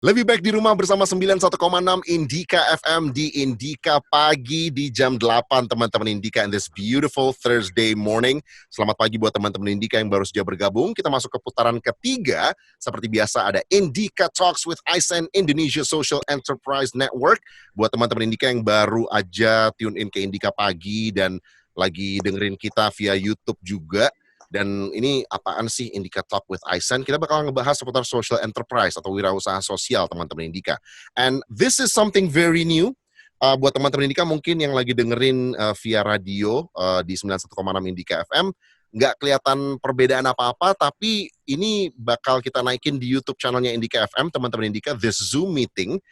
Lebih baik di rumah bersama 91,6 Indika FM di Indika Pagi di jam 8, teman-teman Indika in this beautiful Thursday morning. Selamat pagi buat teman-teman Indika yang baru saja bergabung. Kita masuk ke putaran ketiga. Seperti biasa ada Indika Talks with Aisen Indonesia Social Enterprise Network. Buat teman-teman Indika yang baru aja tune in ke Indika Pagi dan lagi dengerin kita via YouTube juga. Dan ini apaan sih Indika Talk with Aisen? Kita bakal ngebahas seputar social enterprise atau wirausaha sosial, teman-teman Indika. And this is something very new. Buat teman-teman Indika mungkin yang lagi dengerin via radio di 91,6 Indika FM, nggak kelihatan perbedaan apa-apa, tapi ini bakal kita naikin di YouTube channelnya Indika FM, teman-teman Indika, this Zoom meeting,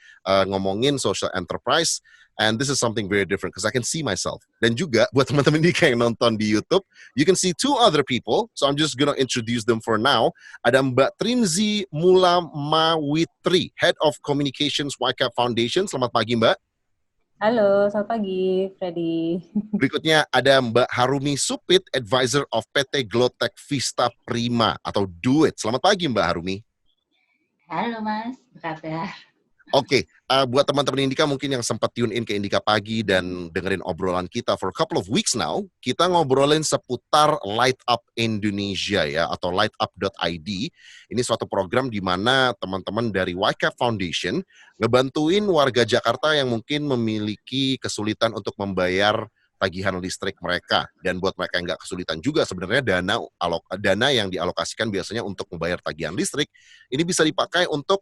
ngomongin social enterprise. And this is something very different because I can see myself. Dan juga buat teman-teman Indika yang nonton di YouTube, you can see two other people. So I'm just gonna introduce them for now. Ada Mbak Trinzi Mulamawitri, Head of Communications YCAP Foundation. Selamat pagi, Mbak. Halo, selamat pagi, Freddy. Berikutnya ada Mbak Harumi Supit, Advisor of PT Glotek Vista Prima atau DUIT. Selamat pagi, Mbak Harumi. Halo Mas, apa kabar? Oke, buat teman-teman Indika mungkin yang sempat tune in ke Indika Pagi dan dengerin obrolan kita for a couple of weeks now, kita ngobrolin seputar Light Up Indonesia ya, atau lightup.id. Ini suatu program di mana teman-teman dari YCAP Foundation ngebantuin warga Jakarta yang mungkin memiliki kesulitan untuk membayar tagihan listrik mereka. Dan buat mereka yang nggak kesulitan juga, sebenarnya dana yang dialokasikan biasanya untuk membayar tagihan listrik, ini bisa dipakai untuk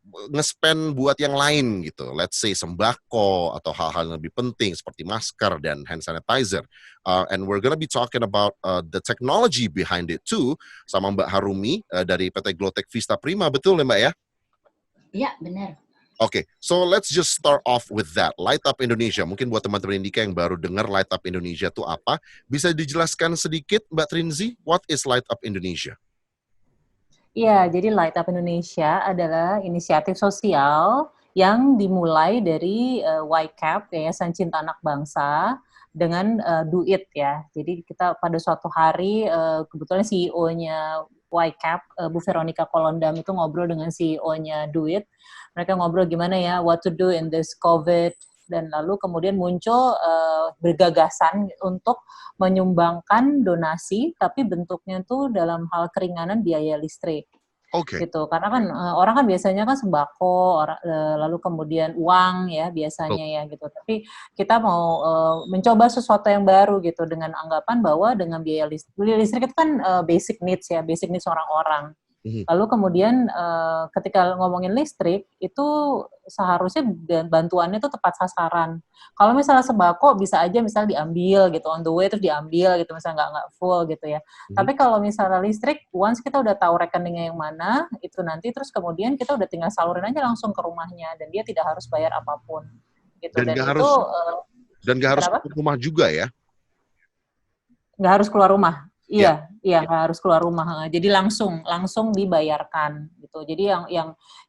nge-spend buat yang lain gitu. Let's say sembako atau hal-hal yang lebih penting seperti masker dan hand sanitizer. And we're gonna be talking about the technology behind it too sama Mbak Harumi dari PT Glotek Vista Prima. Betul ya Mbak ya? Iya, benar. Okay, so let's just start off with that. Light Up Indonesia. Mungkin buat teman-teman Indika yang baru dengar Light Up Indonesia itu apa, bisa dijelaskan sedikit Mbak Trinzi, what is Light Up Indonesia? Iya, jadi Light Up Indonesia adalah inisiatif sosial yang dimulai dari YCAP, Yayasan Cinta Anak Bangsa, dengan DUIT ya. Jadi kita pada suatu hari, kebetulan CEO-nya YCAP, Bu Veronica Kolondam itu ngobrol dengan CEO-nya DUIT. Mereka ngobrol gimana ya, what to do in this COVID, dan lalu kemudian muncul bergagasan untuk menyumbangkan donasi, tapi bentuknya tuh dalam hal keringanan biaya listrik. Oke. Gitu, karena kan orang kan biasanya kan sembako, lalu kemudian uang ya biasanya ya gitu. Tapi kita mau mencoba sesuatu yang baru gitu dengan anggapan bahwa dengan biaya listrik itu kan basic needs ya, basic needs orang-orang. Lalu kemudian ketika ngomongin listrik, itu seharusnya bantuannya itu tepat sasaran. Kalau misalnya sembako bisa aja misalnya diambil gitu, on the way terus diambil gitu, misalnya nggak full gitu ya. Tapi kalau misalnya listrik, once kita udah tahu rekeningnya yang mana, itu nanti terus kemudian kita udah tinggal salurin aja langsung ke rumahnya, dan dia tidak harus bayar apapun. Gitu. Dan nggak itu... nggak harus keluar rumah juga ya? Nggak harus keluar rumah. Iya, nggak harus keluar rumah. Jadi langsung dibayarkan gitu. Jadi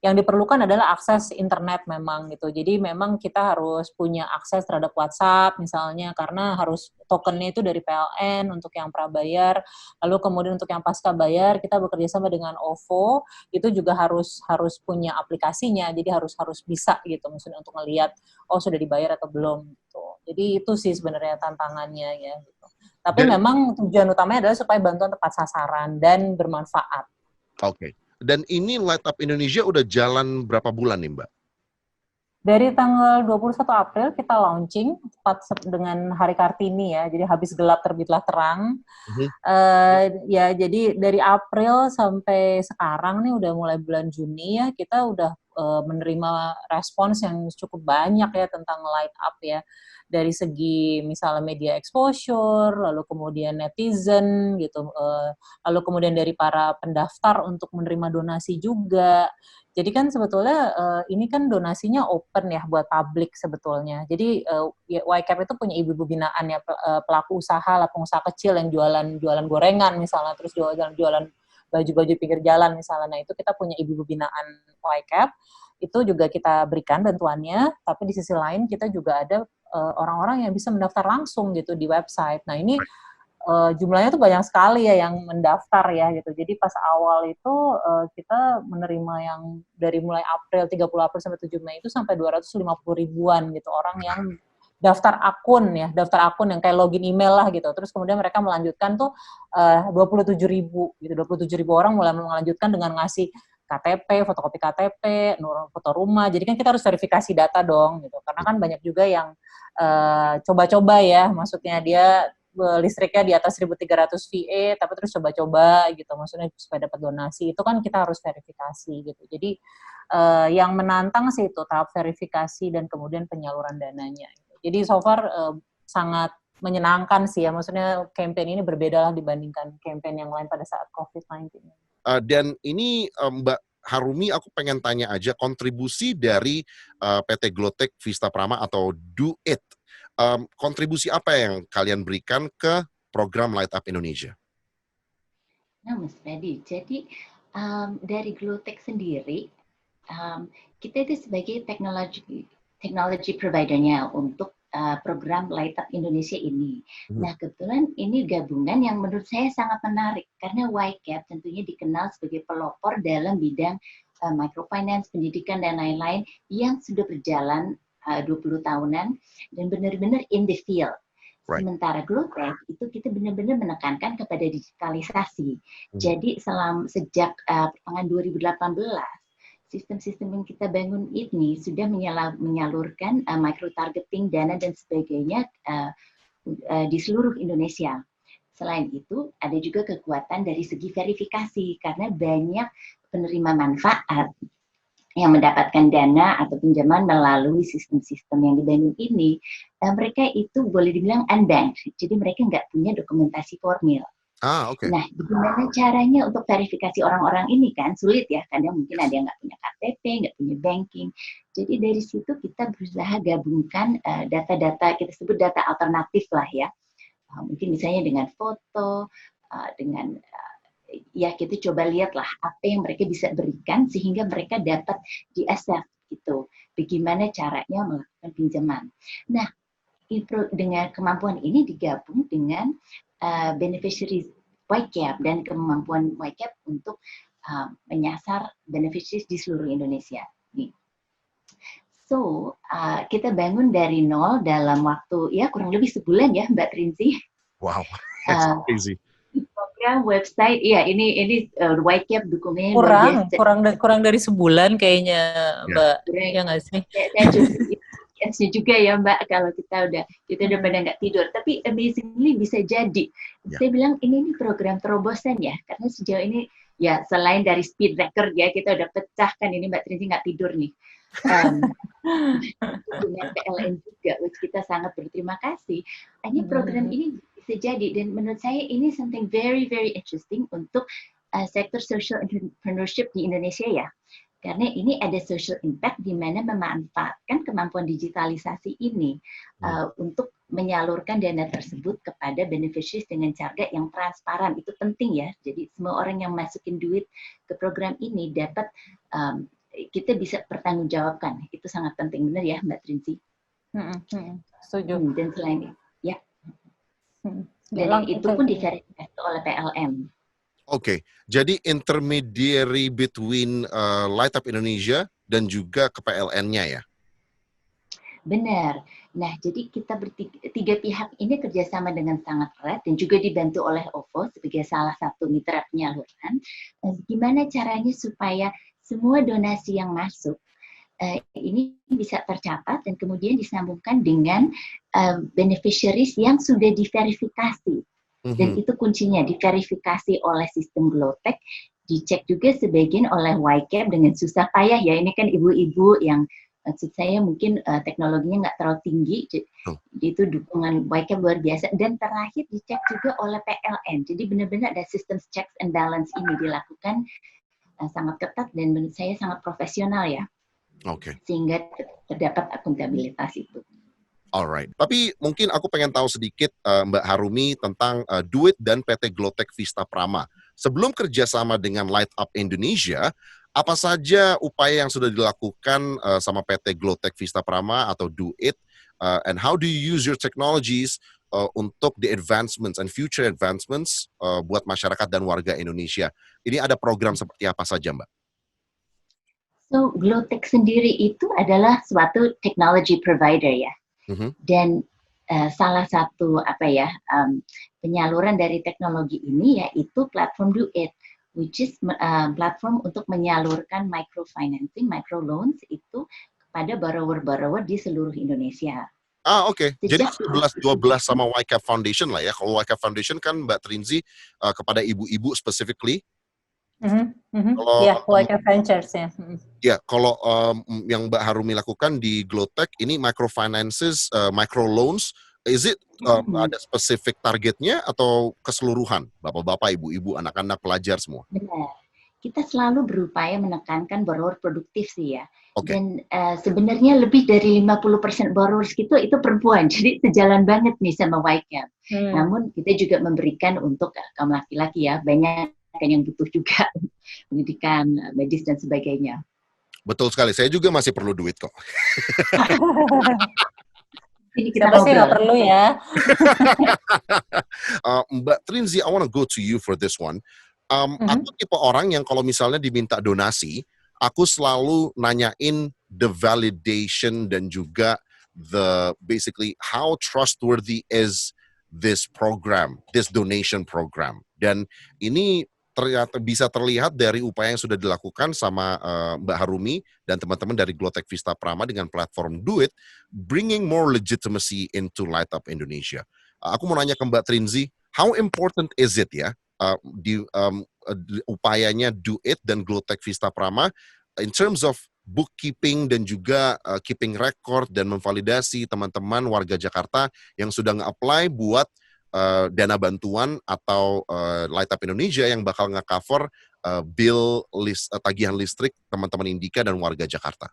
yang diperlukan adalah akses internet memang gitu. Jadi memang kita harus punya akses terhadap WhatsApp misalnya, karena harus tokennya itu dari PLN untuk yang prabayar. Lalu kemudian untuk yang pasca bayar kita bekerja sama dengan OVO, itu juga harus punya aplikasinya. Jadi harus bisa gitu, maksudnya untuk ngelihat sudah dibayar atau belum gitu. Jadi itu sih sebenarnya tantangannya ya. Gitu. Tapi memang tujuan utamanya adalah supaya bantuan tepat sasaran dan bermanfaat. Oke. Dan ini Light Up Indonesia udah jalan berapa bulan nih, Mbak? Dari tanggal 21 April kita launching, tepat dengan Hari Kartini ya, jadi habis gelap terbitlah terang. Ya, jadi dari April sampai sekarang nih udah mulai bulan Juni ya, kita udah menerima respons yang cukup banyak ya tentang Light Up ya. Dari segi misalnya media exposure, lalu kemudian netizen gitu, lalu kemudian dari para pendaftar untuk menerima donasi juga. Jadi kan sebetulnya ini kan donasinya open ya buat publik sebetulnya. Jadi YCAP itu punya ibu-ibu binaan ya, pelaku usaha lah, pengusaha kecil yang jualan gorengan misalnya, terus jualan baju-baju pinggir jalan misalnya. Nah itu kita punya ibu-ibu binaan YCAP, itu juga kita berikan bantuannya, tapi di sisi lain kita juga ada orang-orang yang bisa mendaftar langsung gitu di website. Nah ini jumlahnya tuh banyak sekali ya yang mendaftar ya gitu. Jadi pas awal itu kita menerima yang dari mulai 30 April sampai 7 Mei itu sampai 250 ribuan gitu orang yang daftar akun yang kayak login email lah gitu. Terus kemudian mereka melanjutkan tuh 27 ribu gitu, 27 ribu orang mulai melanjutkan dengan ngasih KTP, fotokopi KTP, foto rumah. Jadi kan kita harus verifikasi data dong gitu. Karena kan banyak juga yang coba-coba ya, maksudnya dia listriknya di atas 1.300 VA, tapi terus coba-coba gitu, maksudnya supaya dapat donasi, itu kan kita harus verifikasi gitu. Jadi yang menantang sih itu tahap verifikasi dan kemudian penyaluran dananya. Jadi so far sangat menyenangkan sih ya, maksudnya campaign ini berbeda lah dibandingkan campaign yang lain pada saat COVID-19. Dan ini Mbak Harumi, aku pengen tanya aja kontribusi dari PT Glotek Vista Prama atau Do It. Kontribusi apa yang kalian berikan ke program Light Up Indonesia? Nah, Mas Fedi, jadi dari Glotek sendiri, kita itu sebagai teknologi providernya untuk program Light Up Indonesia ini. Nah, kebetulan ini gabungan yang menurut saya sangat menarik, karena YCAP tentunya dikenal sebagai pelopor dalam bidang microfinance, pendidikan, dan lain-lain yang sudah berjalan 20 tahunan dan benar-benar in the field. Right. Sementara Glotek itu kita benar-benar menekankan kepada digitalisasi. Jadi sejak pertengahan 2018, sistem-sistem yang kita bangun ini sudah menyalurkan micro-targeting, dana, dan sebagainya di seluruh Indonesia. Selain itu, ada juga kekuatan dari segi verifikasi, karena banyak penerima manfaat yang mendapatkan dana atau pinjaman melalui sistem-sistem yang dibangun ini, mereka itu boleh dibilang unbanked, jadi mereka nggak punya dokumentasi formil. Okay. Nah, gimana caranya untuk verifikasi orang-orang ini kan sulit ya, kadang mungkin ada yang nggak punya KTP, nggak punya banking. Jadi dari situ kita berusaha gabungkan data-data, kita sebut data alternatif lah ya. Mungkin misalnya dengan foto, dengan ya kita coba lihatlah apa yang mereka bisa berikan sehingga mereka dapat di-assess gitu. Bagaimana caranya melakukan pinjaman. Nah, dengan kemampuan ini digabung dengan beneficiaries YCAP dan kemampuan YCAP untuk menyasar beneficiaries di seluruh Indonesia. So, kita bangun dari nol dalam waktu ya kurang lebih sebulan ya, Mbak Trinzi. Wow, that's crazy. Program website, iya ini YCAP dukungannya kurang dari sebulan kayaknya, Mbak. Ya nggak sih? Saya juga ya Mbak, kalau kita udah pada nggak tidur, tapi amazingly bisa jadi. Saya bilang ini program terobosan ya, karena sejauh ini ya selain dari speed record ya kita udah pecahkan ini Mbak Trinzi nggak tidur nih. Dengan PLN juga, which kita sangat berterima kasih. Ini program ini bisa jadi, dan menurut saya ini something very very interesting untuk sektor social entrepreneurship di Indonesia ya. Karena ini ada social impact di mana memanfaatkan kemampuan digitalisasi ini untuk menyalurkan dana tersebut kepada beneficiaries dengan cara yang transparan. Itu penting ya. Jadi semua orang yang masukin duit ke program ini dapat kita bisa pertanggungjawabkan. Itu sangat penting, benar ya Mbak Trinzi? Setuju. Dan selain itu, ya. Dan itu pun diverifikasi oleh PLN. Oke, jadi intermediary between Light Up Indonesia dan juga ke PLN-nya ya? Benar. Nah, jadi kita tiga pihak ini kerjasama dengan sangat erat dan juga dibantu oleh OVO sebagai salah satu mitra penyaluran. Gimana caranya supaya semua donasi yang masuk ini bisa tercatat dan kemudian disambungkan dengan beneficiaries yang sudah diverifikasi. Dan itu kuncinya, diverifikasi oleh sistem Glotek, dicek juga sebagian oleh YCAP dengan susah payah ya. Ini kan ibu-ibu yang maksud saya mungkin teknologinya nggak terlalu tinggi, itu dukungan YCAP luar biasa. Dan terakhir dicek juga oleh PLN. Jadi benar-benar ada sistem checks and balance ini dilakukan sangat ketat dan menurut saya sangat profesional ya. Sehingga terdapat akuntabilitas itu. Alright, tapi mungkin aku pengen tahu sedikit Mbak Harumi tentang Do It dan PT Glotek Vista Prama. Sebelum kerjasama dengan Light Up Indonesia, apa saja upaya yang sudah dilakukan sama PT Glotek Vista Prama atau Do It, and how do you use your technologies untuk the advancements and future advancements buat masyarakat dan warga Indonesia. Ini ada program seperti apa saja, Mbak? So, Glowtech sendiri itu adalah suatu technology provider ya. Dan salah satu penyaluran dari teknologi ini yaitu platform Duit, which is platform untuk menyalurkan microfinancing, microloans itu kepada borrower-borrower di seluruh Indonesia. Oke. Jadi 11-12 sama YCAP Foundation lah ya. Kalau YCAP Foundation kan Mbak Trinzi kepada ibu-ibu specifically. Ya, YCAP Ventures ya. Ya, kalau yang Mbak Harumi lakukan di Glowtech ini microfinances, microloans, is it ada spesifik targetnya atau keseluruhan? Bapak-bapak, ibu-ibu, anak-anak, pelajar semua? Benar. Kita selalu berupaya menekankan borrower produktif sih ya. Okay. Dan sebenarnya lebih dari 50% borrowers itu perempuan. Jadi sejalan banget nih sama YCAP. Namun kita juga memberikan untuk kaum laki-laki ya, banyak kan yang butuh juga pendidikan medis dan sebagainya. Betul sekali, saya juga masih perlu duit kok. Kita sih nggak perlu ya. Mbak Trinzi, I want to go to you for this one. Aku tipe orang yang kalau misalnya diminta donasi, aku selalu nanyain the validation dan juga basically how trustworthy is this program, this donation program. Dan ini ternyata bisa terlihat dari upaya yang sudah dilakukan sama Mbak Harumi dan teman-teman dari Glowtech Vista Prama dengan platform Duit, bringing more legitimacy into Light Up Indonesia. Aku mau nanya ke Mbak Trinzi, how important is it ya upayanya Duit dan Glowtech Vista Prama in terms of bookkeeping dan juga keeping record dan memvalidasi teman-teman warga Jakarta yang sudah nge-apply buat dana bantuan atau Light Up Indonesia yang bakal nge-cover tagihan listrik teman-teman Indika dan warga Jakarta.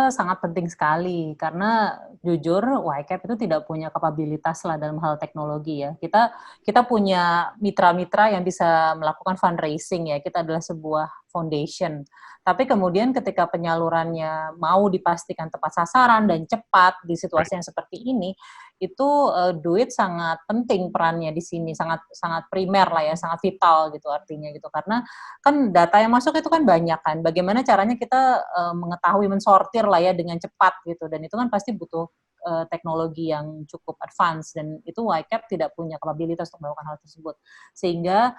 Sangat penting sekali karena jujur YCAP itu tidak punya kapabilitas lah dalam hal teknologi ya. Kita punya mitra-mitra yang bisa melakukan fundraising ya. Kita adalah sebuah foundation. Tapi kemudian ketika penyalurannya mau dipastikan tepat sasaran dan cepat di situasi yang seperti ini, itu duit sangat penting perannya di sini, sangat primer lah ya, sangat vital gitu artinya gitu. Karena kan data yang masuk itu kan banyak kan. Bagaimana caranya kita mengetahui mensortir lah ya dengan cepat gitu, dan itu kan pasti butuh teknologi yang cukup advance, dan itu YCAP tidak punya kapabilitas untuk melakukan hal tersebut, sehingga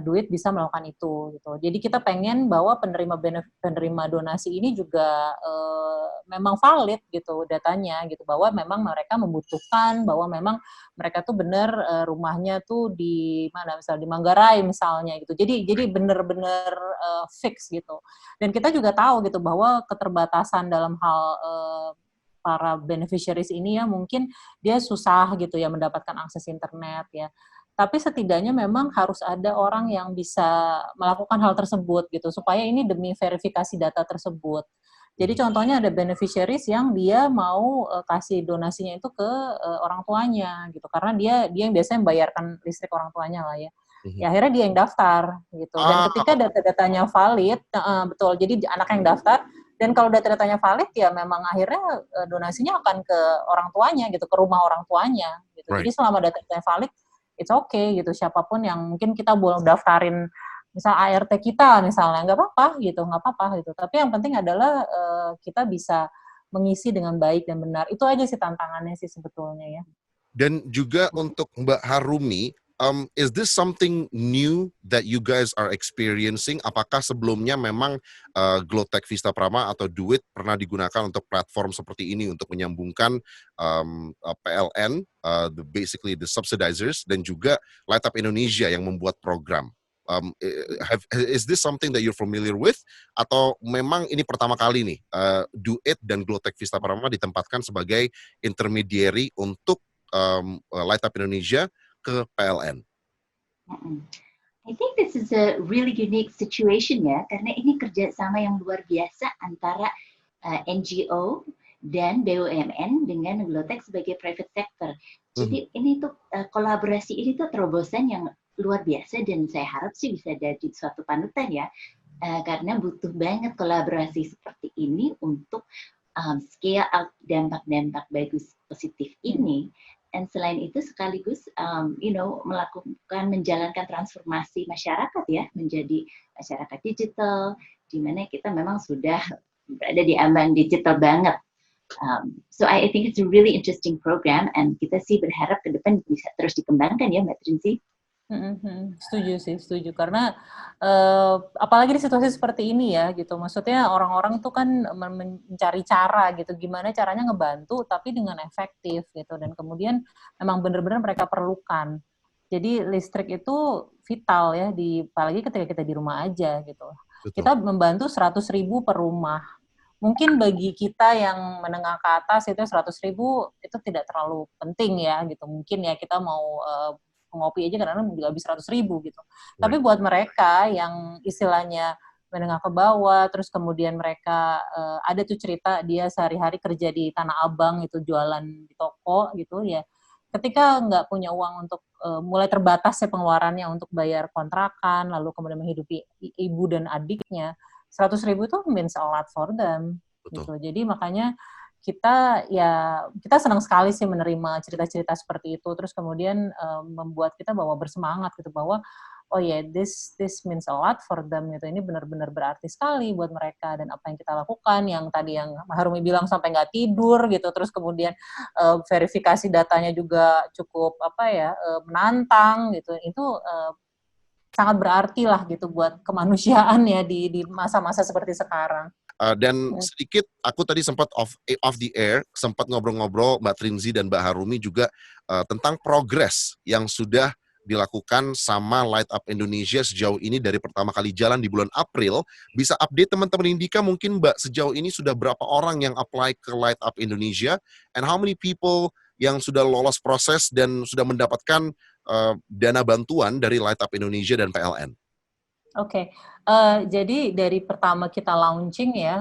Duit bisa melakukan itu gitu. Jadi kita pengen bahwa penerima donasi ini juga memang valid gitu datanya gitu, bahwa memang mereka membutuhkan, bahwa memang mereka tuh benar rumahnya tuh di mana, misalnya di Manggarai misalnya gitu. Jadi benar-benar fix gitu. Dan kita juga tahu gitu bahwa keterbatasan dalam hal para beneficiaries ini ya, mungkin dia susah gitu ya mendapatkan akses internet ya. Tapi setidaknya memang harus ada orang yang bisa melakukan hal tersebut gitu, supaya ini demi verifikasi data tersebut. Jadi contohnya ada beneficiaries yang dia mau kasih donasinya itu ke orang tuanya gitu, karena dia yang biasanya membayarkan listrik orang tuanya lah ya. Ya akhirnya dia yang daftar gitu. Dan ketika data-datanya valid, betul. Jadi anak yang daftar, dan kalau data-datanya valid ya memang akhirnya donasinya akan ke orang tuanya gitu, ke rumah orang tuanya gitu. Right. Jadi selama data-datanya valid, it's okay gitu. Siapapun yang mungkin kita boleh daftarin misal ART kita misalnya, nggak apa-apa gitu. Tapi yang penting adalah kita bisa mengisi dengan baik dan benar. Itu aja sih tantangannya sih sebetulnya ya. Dan juga untuk Mbak Harumi, is this something new that you guys are experiencing? Apakah sebelumnya memang Glowtech Vista Prama atau Duit pernah digunakan untuk platform seperti ini untuk menyambungkan PLN, basically the subsidizers, dan juga Light Up Indonesia yang membuat program? Is this something that you're familiar with? Atau memang ini pertama kali nih Duit dan Glowtech Vista Prama ditempatkan sebagai intermediary untuk Light Up Indonesia ke PLN? I think this is a really unique situation ya, karena ini kerjasama yang luar biasa antara NGO dan BUMN dengan Glowtech sebagai private sector. Jadi ini tuh kolaborasi ini tuh terobosan yang luar biasa, dan saya harap sih bisa jadi suatu panutan ya, karena butuh banget kolaborasi seperti ini untuk scale up dampak-dampak bagus positif ini. Dan selain itu sekaligus, menjalankan transformasi masyarakat ya, menjadi masyarakat digital, di mana kita memang sudah berada di ambang digital banget. So I think it's a really interesting program, and kita sih berharap ke depan bisa terus dikembangkan ya, Mbak Trinzi. Setuju. Karena apalagi di situasi seperti ini ya, gitu. Maksudnya orang-orang tuh kan mencari cara gitu, gimana caranya ngebantu tapi dengan efektif gitu. Dan kemudian memang benar-benar mereka perlukan. Jadi listrik itu vital ya, apalagi ketika kita di rumah aja gitu. Betul. Kita membantu 100.000 per rumah. Mungkin bagi kita yang menengah ke atas itu 100.000 itu tidak terlalu penting ya gitu. Mungkin ya kita mau ngopi aja kadang-kadang juga habis 100.000 gitu. Right. Tapi buat mereka yang istilahnya menengah ke bawah, terus kemudian mereka ada tuh cerita dia sehari-hari kerja di Tanah Abang itu jualan di toko gitu ya. Ketika nggak punya uang untuk mulai terbatas ya pengeluarannya untuk bayar kontrakan, lalu kemudian menghidupi ibu dan adiknya, 100.000 itu means a lot for them. Gitu. Jadi makanya kita senang sekali sih menerima cerita-cerita seperti itu, terus kemudian membuat kita bahwa bersemangat gitu, bahwa oh ya, this means a lot for them gitu, ini benar-benar berarti sekali buat mereka, dan apa yang kita lakukan, yang tadi yang Harumi bilang sampai nggak tidur gitu, terus kemudian verifikasi datanya juga cukup menantang gitu, itu sangat berarti lah gitu buat kemanusiaan ya di masa-masa seperti sekarang. Dan sedikit, aku tadi sempat off the air, sempat ngobrol-ngobrol Mbak Trinzi dan Mbak Harumi juga tentang progres yang sudah dilakukan sama Light Up Indonesia sejauh ini dari pertama kali jalan di bulan April. Bisa update teman-teman Indika mungkin Mbak, sejauh ini sudah berapa orang yang apply ke Light Up Indonesia, and how many people yang sudah lolos proses dan sudah mendapatkan dana bantuan dari Light Up Indonesia dan PLN? Oke. Jadi dari pertama kita launching ya,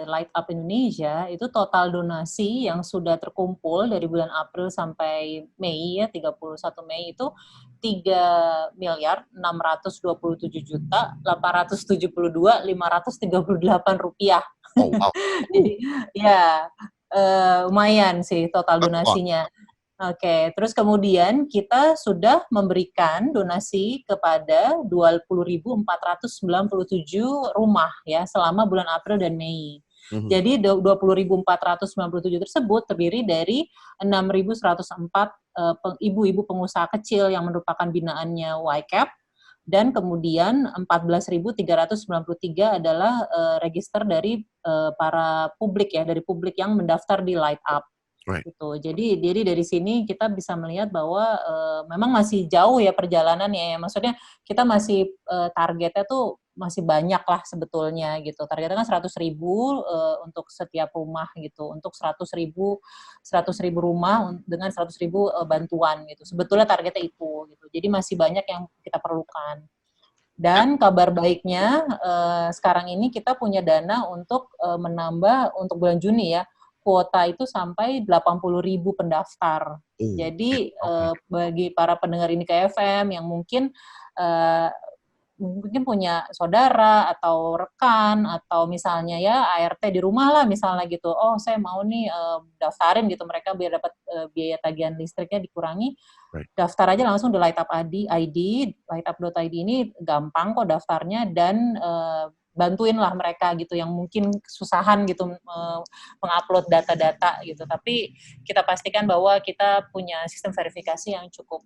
Light Up Indonesia, itu total donasi yang sudah terkumpul dari bulan April sampai Mei ya, 31 Mei itu 3.627.872.538 rupiah. Oh, wow. Jadi ya lumayan sih total donasinya. Oke, terus kemudian kita sudah memberikan donasi kepada 20.497 rumah ya selama bulan April dan Mei. Jadi 20.497 tersebut terdiri dari 6.104 ibu-ibu pengusaha kecil yang merupakan binaannya YCAP, dan kemudian 14.393 adalah register dari para publik ya, dari publik yang mendaftar di Light Up. Right. Gitu. Jadi dari sini kita bisa melihat bahwa memang masih jauh ya perjalanannya ya. Maksudnya kita masih targetnya tuh masih banyak lah sebetulnya gitu. Targetnya kan 100.000 untuk setiap rumah gitu. Untuk 100.000 rumah dengan 100.000 bantuan gitu. Sebetulnya targetnya itu gitu. Jadi masih banyak yang kita perlukan. Dan kabar baiknya sekarang ini kita punya dana untuk menambah untuk bulan Juni ya. Kuota itu sampai 80.000 pendaftar. Jadi bagi para pendengar Indika FM yang mungkin punya saudara atau rekan atau misalnya ya ART di rumah lah misalnya gitu. Oh, saya mau nih daftarin gitu, mereka biar dapat biaya tagihan listriknya dikurangi. Right. Daftar aja langsung di Light Up ID, lightup.id ini gampang kok daftarnya, dan bantuin lah mereka gitu yang mungkin kesusahan gitu mengupload data-data gitu. Tapi kita pastikan bahwa kita punya sistem verifikasi yang cukup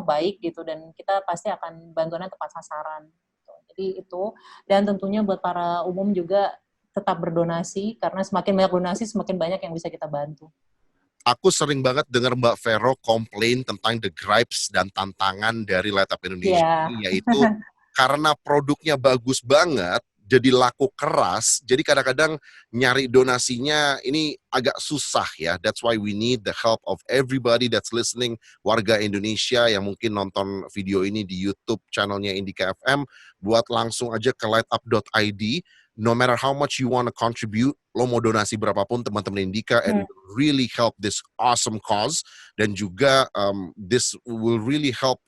baik gitu, dan kita pasti akan bantuannya tepat sasaran. Gitu. Jadi itu, dan tentunya buat para umum juga tetap berdonasi, karena semakin banyak donasi semakin banyak yang bisa kita bantu. Aku sering banget dengar Mbak Vero komplain tentang the gripes dan tantangan dari Light Up Indonesia, yaitu karena produknya bagus banget, jadi laku keras, jadi kadang-kadang nyari donasinya ini agak susah ya. That's why we need the help of everybody that's listening, warga Indonesia yang mungkin nonton video ini di YouTube channelnya Indika FM, buat langsung aja ke lightup.id. No matter how much you want to contribute, lo mau donasi berapapun teman-teman Indika, and really help this awesome cause, dan juga this will really help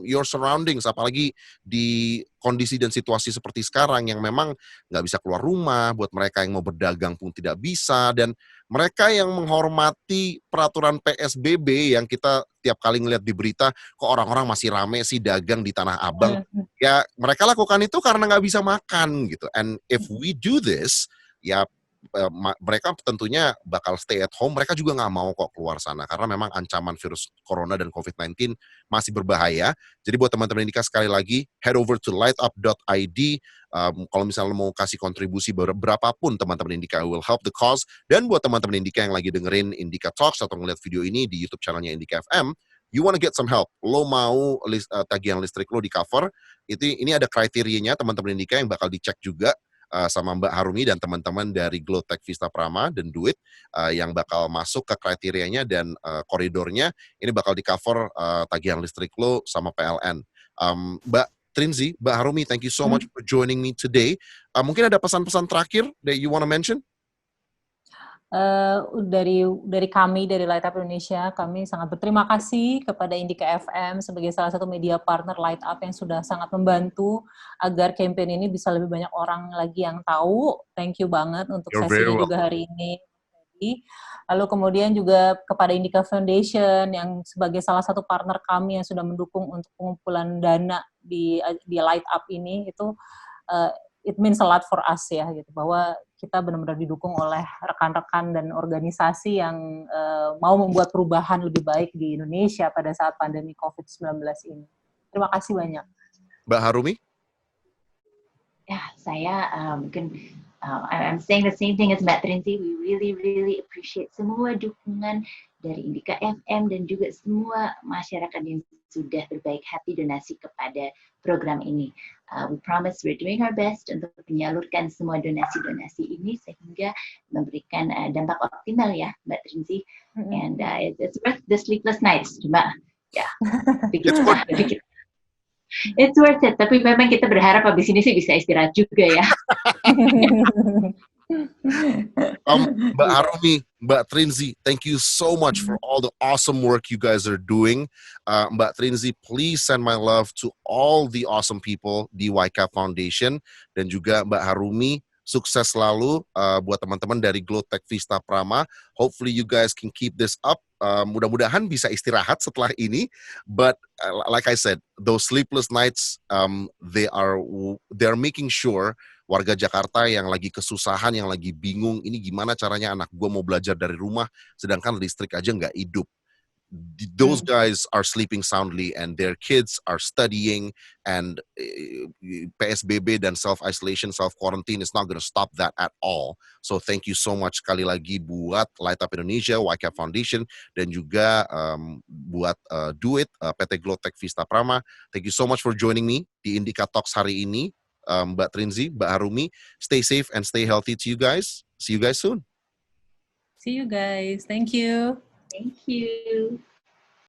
your surroundings, apalagi di kondisi dan situasi seperti sekarang yang memang nggak bisa keluar rumah, buat mereka yang mau berdagang pun tidak bisa, dan mereka yang menghormati peraturan PSBB yang kita tiap kali ngeliat di berita, kok orang-orang masih rame sih dagang di Tanah Abang. Ya mereka lakukan itu karena nggak bisa makan gitu. And if we do this, ya mereka tentunya bakal stay at home. Mereka juga nggak mau kok keluar sana karena memang ancaman virus corona dan COVID-19 masih berbahaya. Jadi buat teman-teman Indika, sekali lagi head over to lightup.id. Kalau misalnya mau kasih kontribusi berapapun teman-teman Indika will help the cause. Dan buat teman-teman Indika yang lagi dengerin Indika Talks atau ngeliat video ini di YouTube channelnya Indika FM, you wanna get some help, lo mau tagihan listrik lo di cover, ini ada kriterianya teman-teman Indika yang bakal dicek juga sama Mbak Harumi dan teman-teman dari Glowtech Vista Prama dan Duit yang bakal masuk ke kriterianya dan koridornya, ini bakal di cover tagihan listrik lo sama PLN. Mbak Trinzi, Mbak Harumi, thank you so much for joining me today. Mungkin ada pesan-pesan terakhir that you wanna mention? Dari kami dari Light Up Indonesia, kami sangat berterima kasih kepada Indika FM sebagai salah satu media partner Light Up yang sudah sangat membantu agar campaign ini bisa lebih banyak orang lagi yang tahu. Thank you banget untuk sesinya juga hari ini. Lalu kemudian juga kepada Indika Foundation yang sebagai salah satu partner kami yang sudah mendukung untuk pengumpulan dana di Light Up ini, itu it means a lot for us ya, gitu, bahwa kita benar-benar didukung oleh rekan-rekan dan organisasi yang mau membuat perubahan lebih baik di Indonesia pada saat pandemi COVID-19 ini. Terima kasih banyak. Mbak Harumi? Ya, saya mungkin I'm saying the same thing as Mbak Trinzi. We really appreciate semua dukungan dari Indika FM dan juga semua masyarakat yang sudah berbaik hati donasi kepada program ini. We promise we're doing our best untuk menyalurkan semua donasi-donasi ini sehingga memberikan dampak optimal ya, Mbak Trinzi. And it's worth the sleepless nights. Cuma ya, it's worth it. Tapi memang kita berharap habis ini sih bisa istirahat juga ya. Mbak Harumi, Mbak Trinzi, thank you so much for all the awesome work you guys are doing. Mbak Trinzi, please send my love to all the awesome people di YK Foundation, dan juga Mbak Harumi, sukses selalu buat teman-teman dari Glowtech Vista Prama. Hopefully you guys can keep this up. Mudah-mudahan bisa istirahat setelah ini. But like I said, those sleepless nights, they're making sure warga Jakarta yang lagi kesusahan, yang lagi bingung, ini gimana caranya anak gue mau belajar dari rumah, sedangkan listrik aja nggak hidup. Those guys are sleeping soundly and their kids are studying, and PSBB dan self-isolation, self-quarantine is not going to stop that at all. So thank you so much sekali lagi buat Light Up Indonesia, YK Foundation, dan juga buat Duit, PT Glowtech Vista Prama. Thank you so much for joining me di Indika Talks hari ini. Mbak Trinzi, Mbak Harumi, stay safe and stay healthy to you guys. See you guys soon. See you guys. Thank you. Thank you.